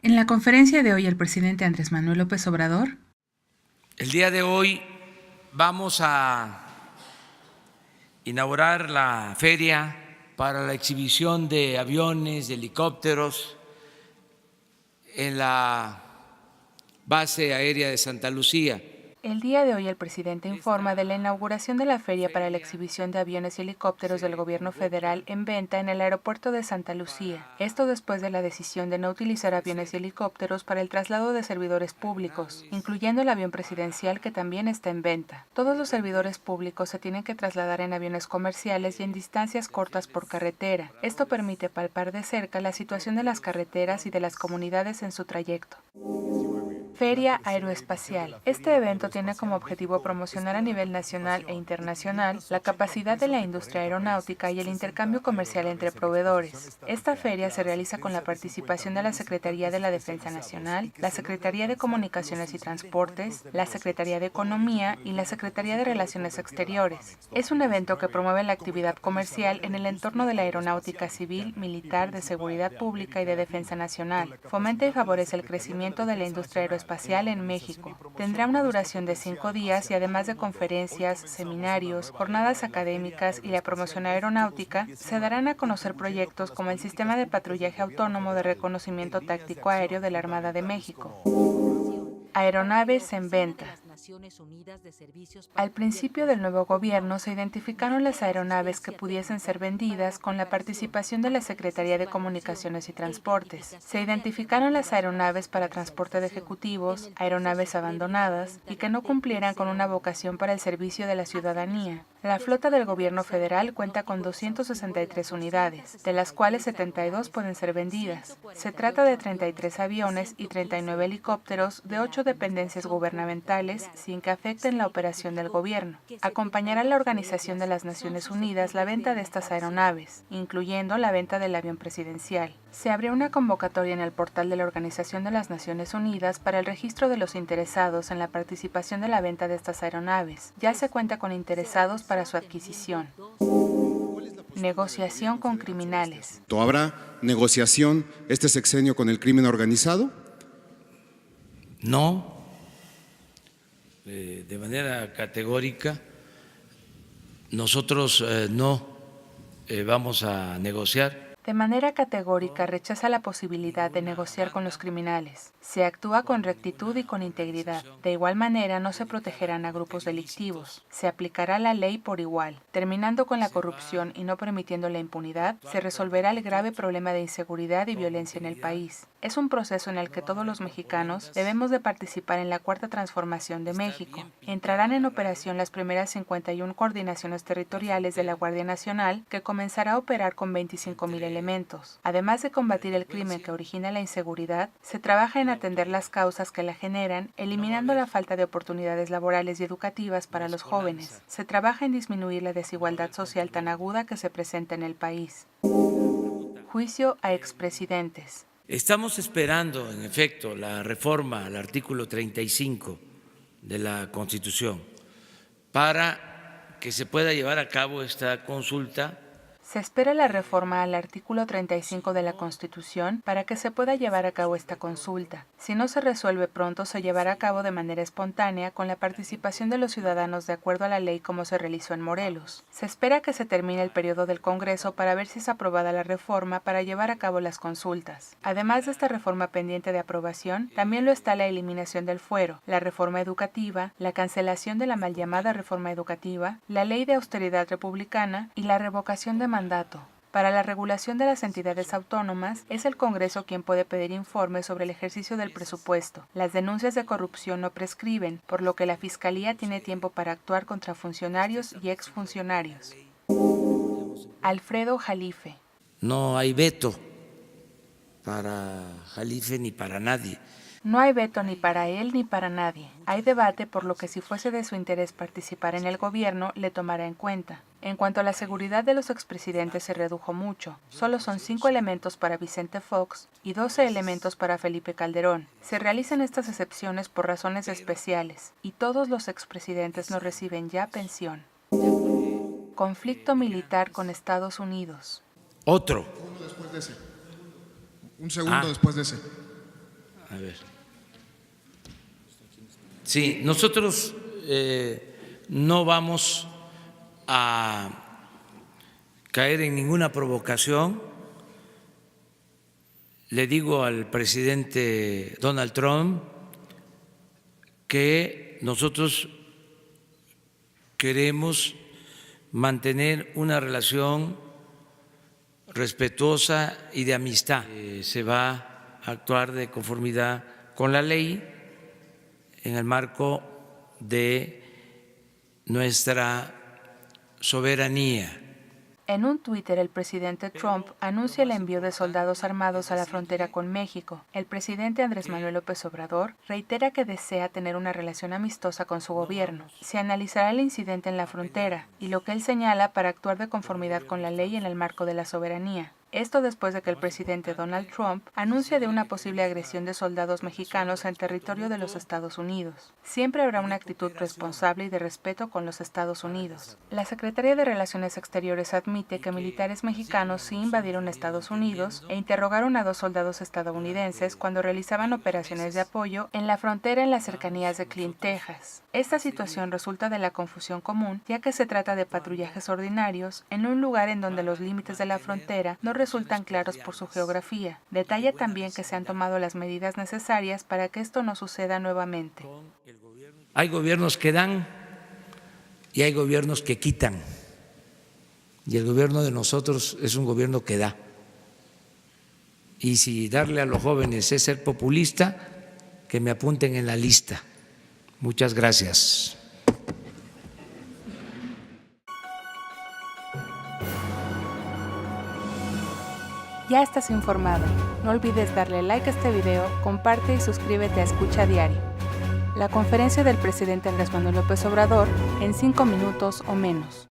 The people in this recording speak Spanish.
En la conferencia de hoy, el presidente Andrés Manuel López Obrador. El día de hoy vamos a inaugurar la feria para la exhibición de aviones, de helicópteros en la base aérea de Santa Lucía. El día de hoy el presidente informa de la inauguración de la feria para la exhibición de aviones y helicópteros del gobierno federal en venta en el aeropuerto de Santa Lucía. Esto después de la decisión de no utilizar aviones y helicópteros para el traslado de servidores públicos, incluyendo el avión presidencial que también está en venta. Todos los servidores públicos se tienen que trasladar en aviones comerciales y en distancias cortas por carretera. Esto permite palpar de cerca la situación de las carreteras y de las comunidades en su trayecto. Feria Aeroespacial. Este evento tiene como objetivo promocionar a nivel nacional e internacional la capacidad de la industria aeronáutica y el intercambio comercial entre proveedores. Esta feria se realiza con la participación de la Secretaría de la Defensa Nacional, la Secretaría de Comunicaciones y Transportes, la Secretaría de Economía y la Secretaría de Relaciones Exteriores. Es un evento que promueve la actividad comercial en el entorno de la aeronáutica civil, militar, de seguridad pública y de defensa nacional. Fomenta y favorece el crecimiento de la industria aeroespacial en México. Tendrá una duración de 5 días y además de conferencias, seminarios, jornadas académicas y la promoción aeronáutica, se darán a conocer proyectos como el Sistema de Patrullaje Autónomo de Reconocimiento Táctico Aéreo de la Armada de México. Aeronaves en venta. Al principio del nuevo gobierno se identificaron las aeronaves que pudiesen ser vendidas con la participación de la Secretaría de Comunicaciones y Transportes. Se identificaron las aeronaves para transporte de ejecutivos, aeronaves abandonadas y que no cumplieran con una vocación para el servicio de la ciudadanía. La flota del gobierno federal cuenta con 263 unidades, de las cuales 72 pueden ser vendidas. Se trata de 33 aviones y 39 helicópteros de 8 dependencias gubernamentales sin que afecten la operación del gobierno. Acompañará la Organización de las Naciones Unidas la venta de estas aeronaves, incluyendo la venta del avión presidencial. Se abrió una convocatoria en el portal de la Organización de las Naciones Unidas para el registro de los interesados en la participación de la venta de estas aeronaves. Ya se cuenta con interesados para su adquisición. Negociación con criminales. ¿Habrá negociación este sexenio con el crimen organizado? No, de manera categórica, nosotros no vamos a negociar. De manera categórica rechaza la posibilidad de negociar con los criminales. Se actúa con rectitud y con integridad. De igual manera no se protegerán a grupos delictivos. Se aplicará la ley por igual. Terminando con la corrupción y no permitiendo la impunidad, se resolverá el grave problema de inseguridad y violencia en el país. Es un proceso en el que todos los mexicanos debemos de participar en la cuarta transformación de México. Entrarán en operación las primeras 51 coordinaciones territoriales de la Guardia Nacional, que comenzará a operar con 25,000 elementos. Además de combatir el crimen que origina la inseguridad, se trabaja en atender las causas que la generan, eliminando la falta de oportunidades laborales y educativas para los jóvenes. Se trabaja en disminuir la desigualdad social tan aguda que se presenta en el país. Juicio a expresidentes. Estamos esperando, en efecto, la reforma al artículo 35 de la Constitución para que se pueda llevar a cabo esta consulta. Se espera la reforma al artículo 35 de la Constitución para que se pueda llevar a cabo esta consulta. Si no se resuelve pronto, se llevará a cabo de manera espontánea con la participación de los ciudadanos de acuerdo a la ley como se realizó en Morelos. Se espera que se termine el periodo del Congreso para ver si es aprobada la reforma para llevar a cabo las consultas. Además de esta reforma pendiente de aprobación, también lo está la eliminación del fuero, la reforma educativa, la cancelación de la mal llamada reforma educativa, la ley de austeridad republicana y la revocación de mandato. Para la regulación de las entidades autónomas, es el Congreso quien puede pedir informes sobre el ejercicio del presupuesto. Las denuncias de corrupción no prescriben, por lo que la Fiscalía tiene tiempo para actuar contra funcionarios y exfuncionarios. Alfredo Jalife. No hay veto para Jalife ni para nadie. No hay veto ni para él ni para nadie. Hay debate, por lo que si fuese de su interés participar en el gobierno, le tomará en cuenta. En cuanto a la seguridad de los expresidentes, se redujo mucho. Solo son 5 elementos para Vicente Fox y 12 elementos para Felipe Calderón. Se realizan estas excepciones por razones especiales, y todos los expresidentes no reciben ya pensión. Conflicto militar con Estados Unidos. Otro. Un segundo después de ese. A ver. Sí, nosotros no vamos a caer en ninguna provocación. Le digo al presidente Donald Trump que nosotros queremos mantener una relación respetuosa y de amistad. Se va a actuar de conformidad con la ley en el marco de nuestra soberanía. En un Twitter, el presidente Trump anuncia el envío de soldados armados a la frontera con México. El presidente Andrés Manuel López Obrador reitera que desea tener una relación amistosa con su gobierno. Se analizará el incidente en la frontera y lo que él señala para actuar de conformidad con la ley en el marco de la soberanía. Esto después de que el presidente Donald Trump anuncia de una posible agresión de soldados mexicanos en territorio de los Estados Unidos. Siempre habrá una actitud responsable y de respeto con los Estados Unidos. La Secretaría de Relaciones Exteriores admite que militares mexicanos sí invadieron Estados Unidos e interrogaron a 2 soldados estadounidenses cuando realizaban operaciones de apoyo en la frontera en las cercanías de Clint, Texas. Esta situación resulta de la confusión común, ya que se trata de patrullajes ordinarios en un lugar en donde los límites de la frontera no resultan claros por su geografía. Detalla también que se han tomado las medidas necesarias para que esto no suceda nuevamente. Hay gobiernos que dan y hay gobiernos que quitan. Y el gobierno de nosotros es un gobierno que da. Y si darle a los jóvenes es ser populista, que me apunten en la lista. Muchas gracias. Ya estás informado. No olvides darle like a este video, comparte y suscríbete a Escucha Diario. La conferencia del presidente Andrés Manuel López Obrador en 5 minutos o menos.